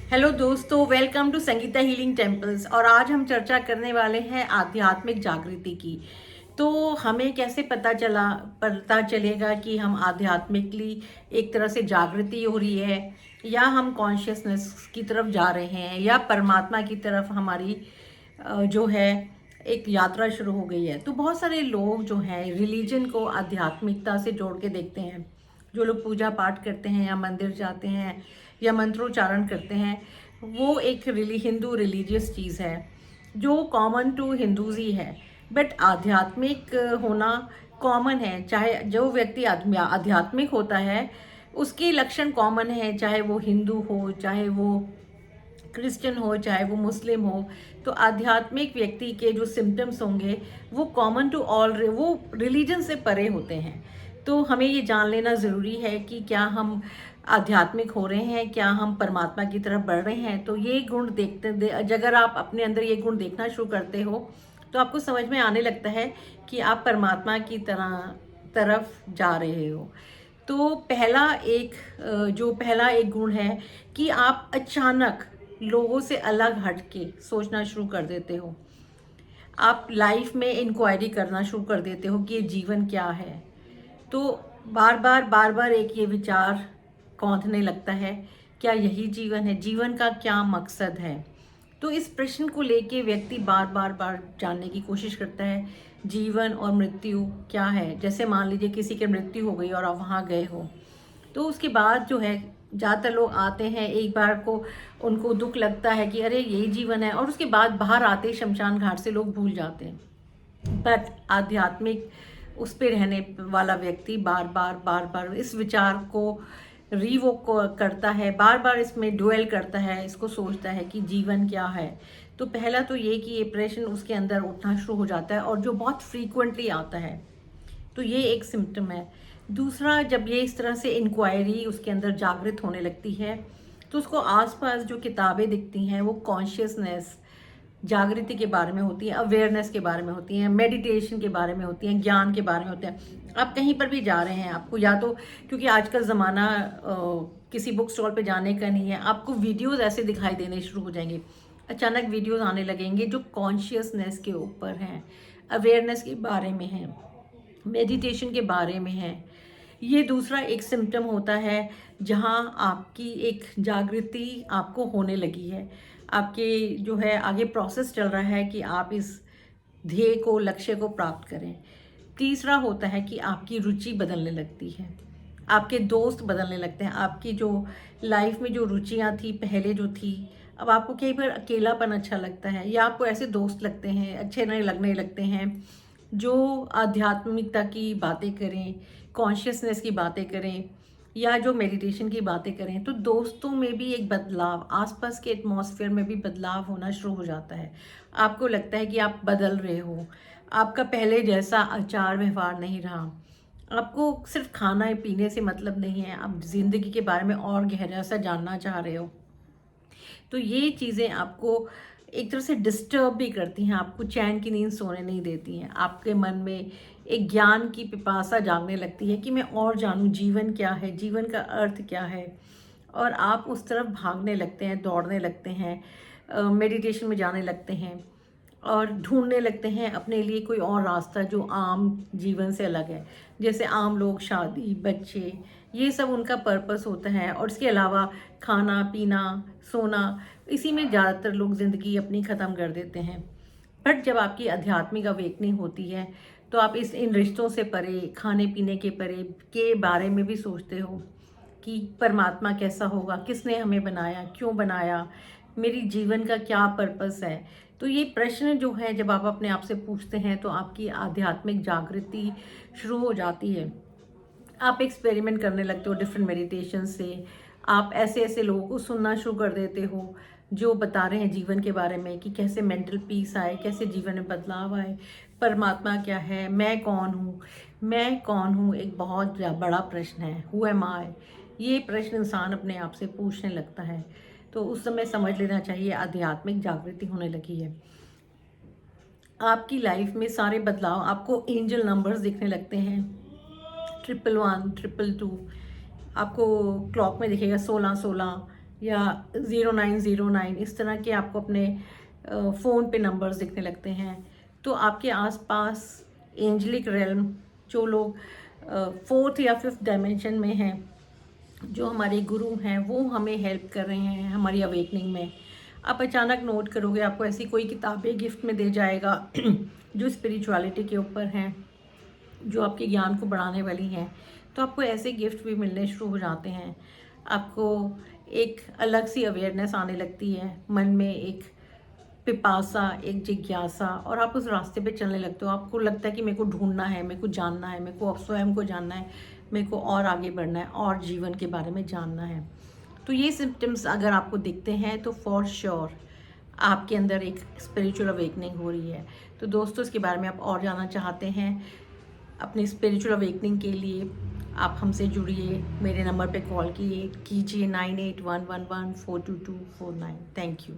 Hello दोस्तों, welcome to Sangeeta healing temples. और आज हम चर्चा करने वाले हैं आध्यात्मिक जागृति की। तो हमें कैसे पता चलेगा कि हम आध्यात्मिकली एक तरह से जागृति हो रही है, या हम कॉन्शियसनेस की तरफ जा रहे हैं, या परमात्मा की तरफ हमारी जो है एक यात्रा शुरू हो गई है। तो बहुत सारे लोग जो हैं रिलीजन को आध्यात्मिकता से जोड़ के देखते हैं। जो लोग पूजा पाठ करते हैं या मंदिर जाते हैं या मंत्रोच्चारण करते हैं, वो एक हिंदू रिलीजियस चीज़ है जो कॉमन टू हिंदूज ही है। बट आध्यात्मिक होना कॉमन है। चाहे जो व्यक्ति आध्यात्मिक होता है उसके लक्षण कॉमन है, चाहे वो हिंदू हो, चाहे वो क्रिश्चियन हो, चाहे वो मुस्लिम हो। तो आध्यात्मिक व्यक्ति के जो सिम्टम्स होंगे वो कॉमन टू ऑल, वो रिलीजन से परे होते हैं। तो हमें ये जान लेना ज़रूरी है कि क्या हम आध्यात्मिक हो रहे हैं, क्या हम परमात्मा की तरफ बढ़ रहे हैं। तो ये गुण अगर आप अपने अंदर ये गुण देखना शुरू करते हो तो आपको समझ में आने लगता है कि आप परमात्मा की तरफ जा रहे हो। तो पहला एक गुण है कि आप अचानक लोगों से अलग हट के सोचना शुरू कर देते हो। आप लाइफ में इंक्वायरी करना शुरू कर देते हो कि ये जीवन क्या है। तो बार बार एक ये विचार कौंधने लगता है, क्या यही जीवन है? जीवन का क्या मकसद है? तो इस प्रश्न को लेके व्यक्ति बार जानने की कोशिश करता है, जीवन और मृत्यु क्या है। जैसे मान लीजिए किसी की मृत्यु हो गई और आप वहाँ गए हो, तो उसके बाद जो है ज़्यादातर लोग आते हैं, एक बार को उनको दुख लगता है कि अरे यही जीवन है, और उसके बाद बाहर आते ही शमशान घाट से लोग भूल जाते हैं। बट आध्यात्मिक उस पे रहने वाला व्यक्ति बार बार इस विचार को रीवोक करता है, बार बार इसमें ड्वेल करता है, इसको सोचता है कि जीवन क्या है। तो पहला तो ये कि ये प्रश्न उसके अंदर उठना शुरू हो जाता है, और जो बहुत फ्रीक्वेंटली आता है। तो ये एक सिम्टम है। दूसरा, जब ये इस तरह से इंक्वायरी उसके अंदर जागृत होने लगती है तो उसको आसपास जो किताबें दिखती हैं वो कॉन्शियसनेस, जागृति के बारे में होती हैं, अवेयरनेस के बारे में होती हैं, मेडिटेशन के बारे में होती हैं, ज्ञान के बारे में होते हैं। आप कहीं पर भी जा रहे हैं, आपको या तो, क्योंकि आज का ज़माना किसी बुक स्टॉल पे जाने का नहीं है, आपको वीडियोज़ ऐसे दिखाई देने शुरू हो जाएंगे। अचानक वीडियोज़ आने लगेंगे जो कॉन्शियसनेस के ऊपर हैं, अवेयरनेस के बारे में हैं, मेडिटेशन के बारे में है। ये दूसरा एक सिम्टम होता है जहाँ आपकी एक जागृति आपको होने लगी है। आपके जो है आगे प्रोसेस चल रहा है कि आप इस ध्येय को, लक्ष्य को प्राप्त करें। तीसरा होता है कि आपकी रुचि बदलने लगती है, आपके दोस्त बदलने लगते हैं। आपकी जो लाइफ में जो रुचियाँ थी पहले जो थी, अब आपको कई बार अकेलापन अच्छा लगता है, या आपको ऐसे दोस्त लगते हैं, अच्छे नहीं लगने लगते हैं जो आध्यात्मिकता की बातें करें, कॉन्शियसनेस की बातें करें, या जो मेडिटेशन की बातें करें। तो दोस्तों में भी एक बदलाव, आसपास के एटमॉस्फेयर में भी बदलाव होना शुरू हो जाता है। आपको लगता है कि आप बदल रहे हो, आपका पहले जैसा आचार व्यवहार नहीं रहा, आपको सिर्फ खाना पीने से मतलब नहीं है, आप जिंदगी के बारे में और गहरा सा जानना चाह रहे हो। तो ये चीज़ें आपको एक तरह से डिस्टर्ब भी करती हैं, आपको चैन की नींद सोने नहीं देती हैं। आपके मन में एक ज्ञान की पिपासा जागने लगती है कि मैं और जानूं, जीवन क्या है, जीवन का अर्थ क्या है। और आप उस तरफ भागने लगते हैं, दौड़ने लगते हैं, मेडिटेशन में जाने लगते हैं, और ढूंढने लगते हैं अपने लिए कोई और रास्ता जो आम जीवन से अलग है। जैसे आम लोग शादी, बच्चे, ये सब उनका पर्पस होता है, और इसके अलावा खाना पीना, सोना, इसी में ज़्यादातर लोग ज़िंदगी अपनी ख़त्म कर देते हैं। बट जब आपकी आध्यात्मिक अवेकनिंग होती है तो आप इन रिश्तों से परे, खाने पीने के परे के बारे में भी सोचते हो कि परमात्मा कैसा होगा, किसने हमें बनाया, क्यों बनाया, मेरी जीवन का क्या पर्पस है। तो ये प्रश्न जो है जब आप अपने आप से पूछते हैं तो आपकी आध्यात्मिक जागृति शुरू हो जाती है। आप एक्सपेरिमेंट करने लगते हो डिफरेंट मेडिटेशन से। आप ऐसे ऐसे लोगों को सुनना शुरू कर देते हो जो बता रहे हैं जीवन के बारे में, कि कैसे मेंटल पीस आए, कैसे जीवन में बदलाव आए, परमात्मा क्या है, मैं कौन हूँ। मैं कौन हूँ एक बहुत बड़ा प्रश्न है, हु एम आई। ये प्रश्न इंसान अपने आप से पूछने लगता है। तो उस समय समझ लेना चाहिए आध्यात्मिक जागृति होने लगी है। आपकी लाइफ में सारे बदलाव, आपको एंजल नंबर्स दिखने लगते हैं, 111, 222, आपको क्लॉक में दिखेगा 16 16, या 0909 इस तरह के आपको अपने फ़ोन पे नंबर्स दिखने लगते हैं, तो आपके आसपास एंजलिक रेल्म, जो लोग फोर्थ या फिफ्थ डायमेंशन में हैं, जो हमारे गुरु हैं, वो हमें हेल्प कर रहे हैं हमारी अवेकनिंग में। आप अचानक नोट करोगे आपको ऐसी कोई किताबें गिफ्ट में दे जाएगा जो स्पिरिचुअलिटी के ऊपर हैं, जो आपके ज्ञान को बढ़ाने वाली हैं। तो आपको ऐसे गिफ्ट भी मिलने शुरू हो जाते हैं। आपको एक अलग सी अवेयरनेस आने लगती है, मन में एक पिपासा, एक जिज्ञासा, और आप उस रास्ते पे चलने लगते हो। आपको लगता है कि मेरे को ढूंढना है, मेरे को जानना है, मेरे को स्वयं को जानना है, मेरे को और आगे बढ़ना है और जीवन के बारे में जानना है। तो ये सिम्टम्स अगर आपको दिखते हैं तो फॉर श्योर आपके अंदर एक स्पिरिचुअल अवेकनिंग हो रही है। तो दोस्तों, इसके बारे में आप और जानना चाहते हैं अपनी स्पिरिचुअल अवेकनिंग के लिए, आप हमसे जुड़िए, मेरे नंबर पे कॉल कीजिए 9811142249। Thank you.